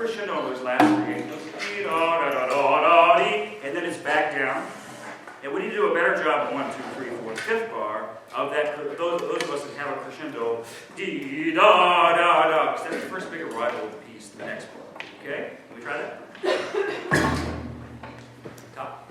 crescendo on those last three notes. And then it's back down. And we need to do a better job of 1, 2, 3, 4, 5th bar of that. Those of us that have a crescendo, dee da da da, because that's the first big arrival of the piece, the next bar. Okay? Can we try that? Top.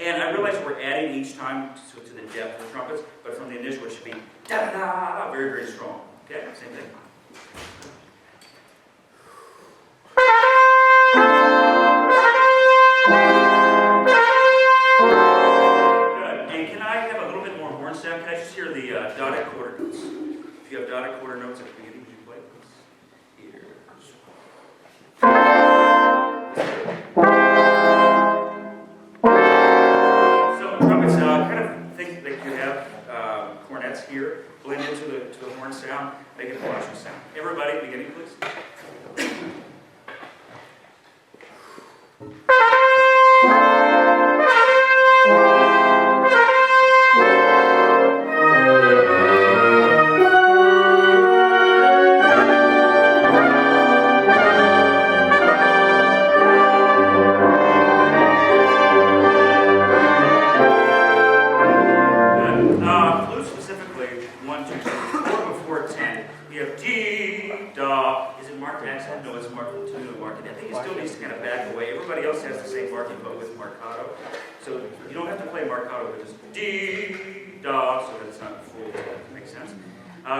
And I realize we're adding each time to the depth of the trumpets, but from the initial it should be da-da-da, very, very strong. Okay, same thing. Good. And can I have a little bit more horn sound? Can I just hear the dotted quarter notes? If you have dotted quarter notes at the beginning, would you play this? Here. Here, blend into the horn sound, make it a flashing sound. Everybody, beginning, please.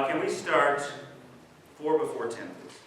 Can we start 4 before 10, please?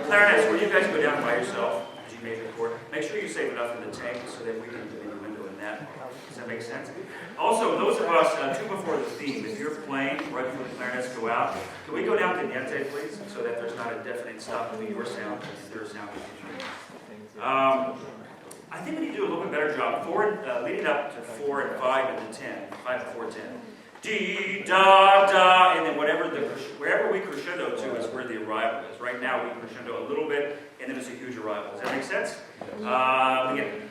Clarinets, where you guys go down by yourself as you major chord, make sure you save enough in the tank so that we can do the window in that. Does that make sense? Also, those of us, 2 before the theme, if you're playing right before the clarinets go out, can we go down to niente, please, so that there's not a definite stop between your sound and their sound. I think we need to do a little bit better job. Leading up to 4 and 5 and then 10, 5 before 10. D, da, da, and then wherever we crescendo to is where the arrival is. Right now we crescendo a little bit, and then it's a huge arrival. Does that make sense? Begin.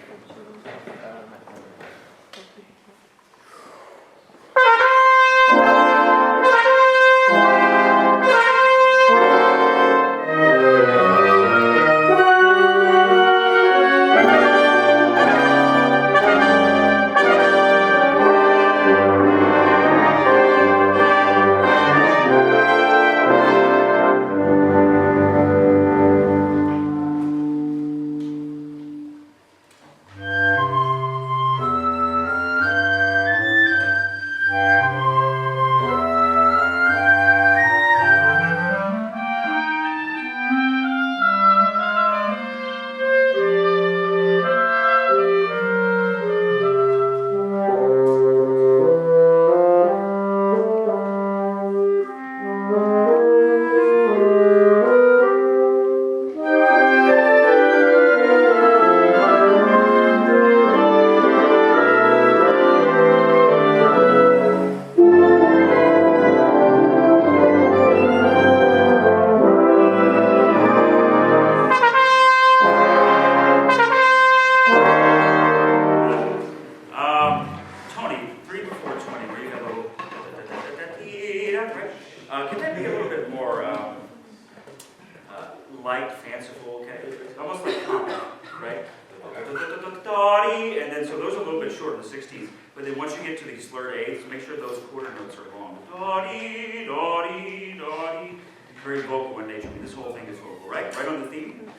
the 16th. But then once you get to these slurred eighths, make sure those quarter notes are long. Da-dee, da-dee, da-dee. Very vocal in nature. This whole thing is vocal, right? Right on the theme.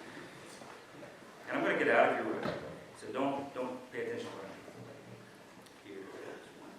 And I'm going to get out of here with it. So don't pay attention to what I'm doing. Here's one.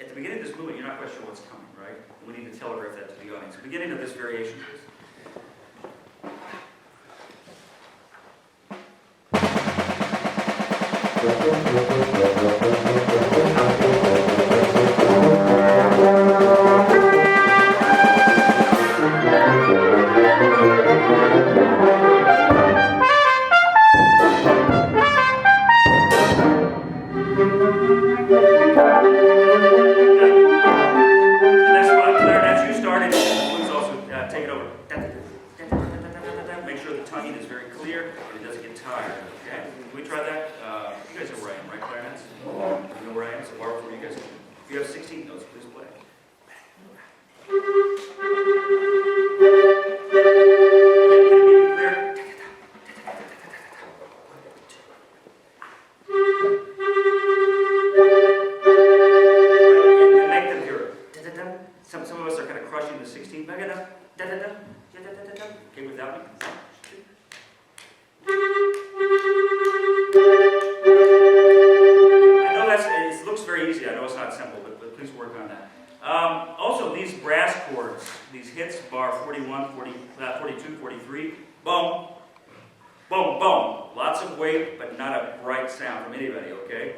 At the beginning of this movement, you're not quite sure what's coming, right? We need to telegraph that to the audience. Beginning of this variation is Take it over. Make sure the tongue is very clear and it doesn't get tired. Okay? Can we try that? You guys know where I am, right, clarinets? You know where I am? So bar for you guys. If you have 16 notes, please play. Can it be clear? And make them hear it. Some of us are kind of crushing the 16. Okay, without me. I know it looks very easy. I know it's not simple, but please work on that. Also, these brass chords, these hits, bar 41, 42, 43, boom, boom, boom. Lots of weight, but not a bright sound from anybody, okay?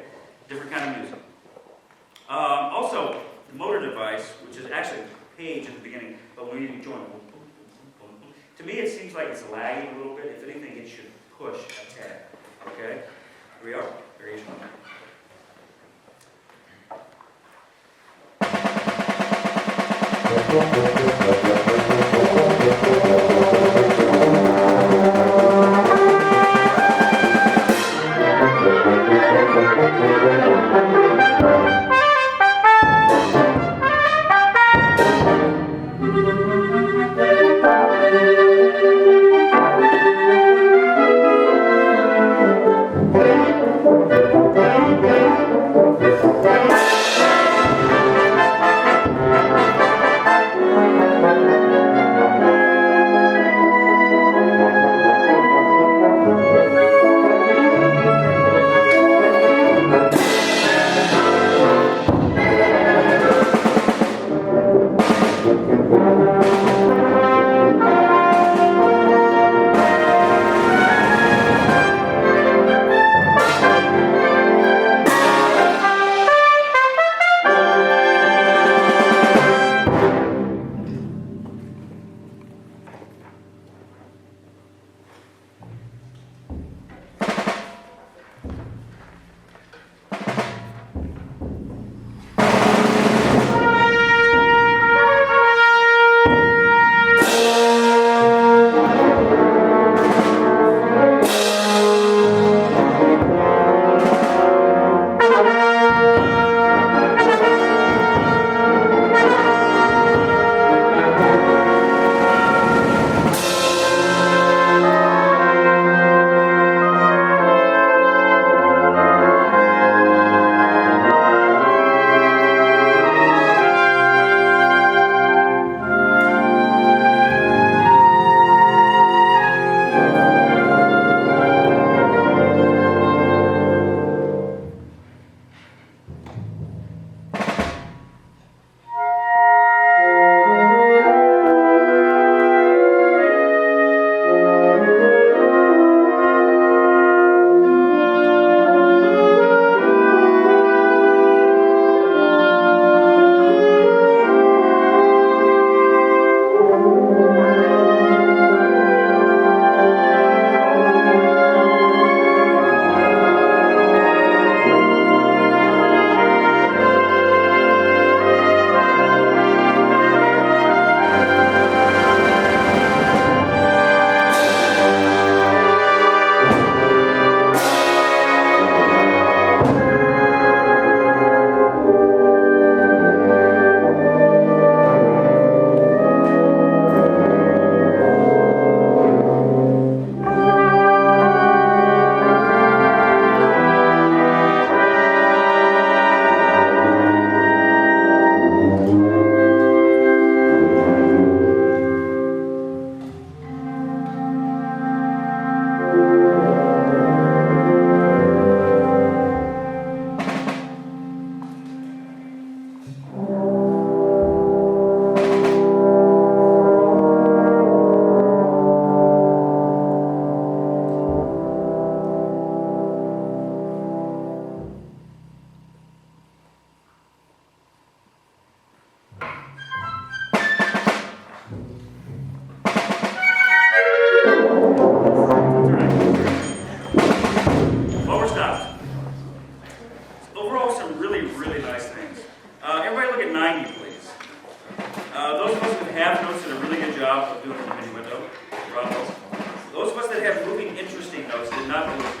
Different kind of music. Also, the motor device, which is actually a page at the beginning, but when you join, to me it seems like it's lagging a little bit. If anything, it should push ahead, okay? Here we are, variation 1.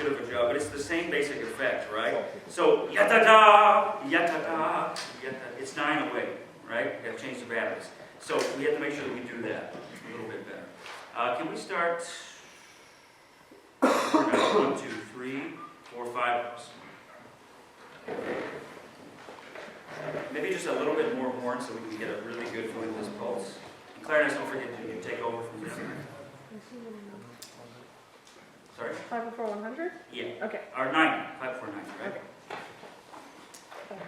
good of a job, but it's the same basic effect, right? So, yatta-da, yatta-da, yatta. It's dying away, right? You got to change the batteries. So we have to make sure that we do that a little bit better. Can we start? 1, 2, 3, 4, 5 of us. Maybe just a little bit more horn so we can get a really good feeling of this pulse. And clarinets, don't forget to take over from there. Sorry? 5 before 100? Yeah. Okay. Or 90. 5 before 90, right? Okay.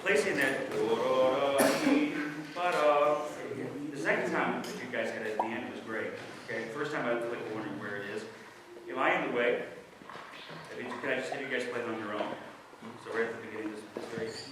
Placing that the second time that you guys had it at the end was great. Okay, the first time I was wondering where it is. Am I in the way? Can I just have you guys play it on your own? So right at the beginning of this variation.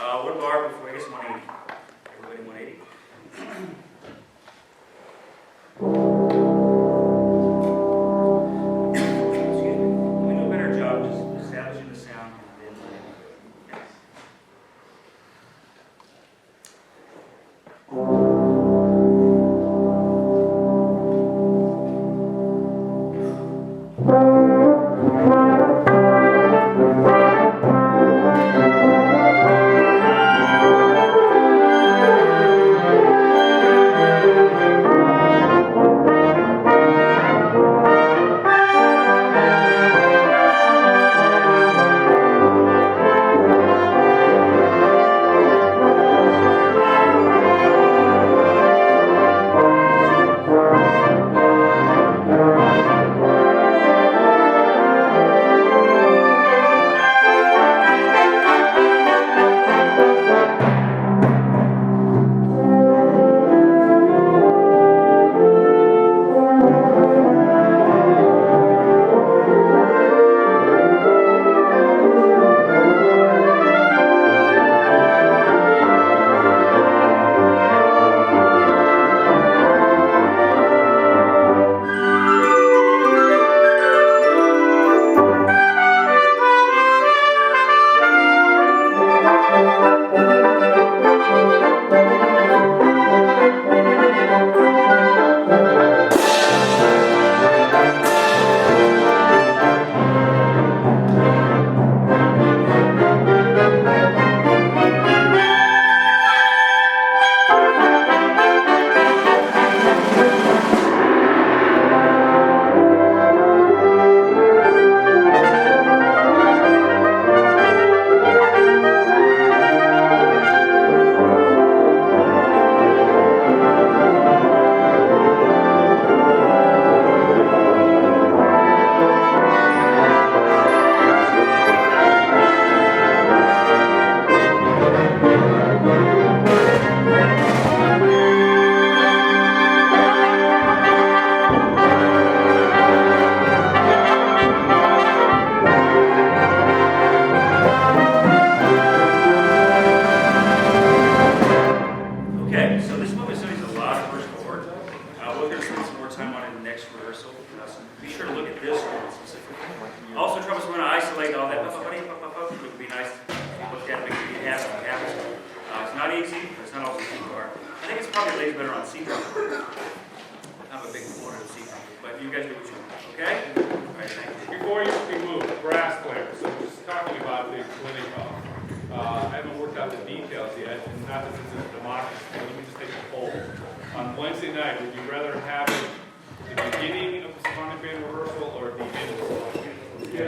One bar before, I guess 180. Everybody 180. Excuse me. We do a better job just establishing the sound and then letting it go. Yes. Okay, so this movement studies a lot of first chord. We're going to spend some more time on it in the next rehearsal. So be sure to look at this one specifically. Also, troubles we want to isolate all that. It would be nice if you looked at it, make sure you have some habits. It's not easy, but it's not always C bar. I think it's probably lays better on C bar. I'm a big proponent of C bar, but you guys do what you want, okay? All right, thank you. Before you move, brass player. So just talking about the clinic. I haven't worked out the details yet, and not that this is a democracy, but let me just take a poll. On Wednesday night, would you rather have it at the beginning of the symphonic band rehearsal or at the end of the symphonic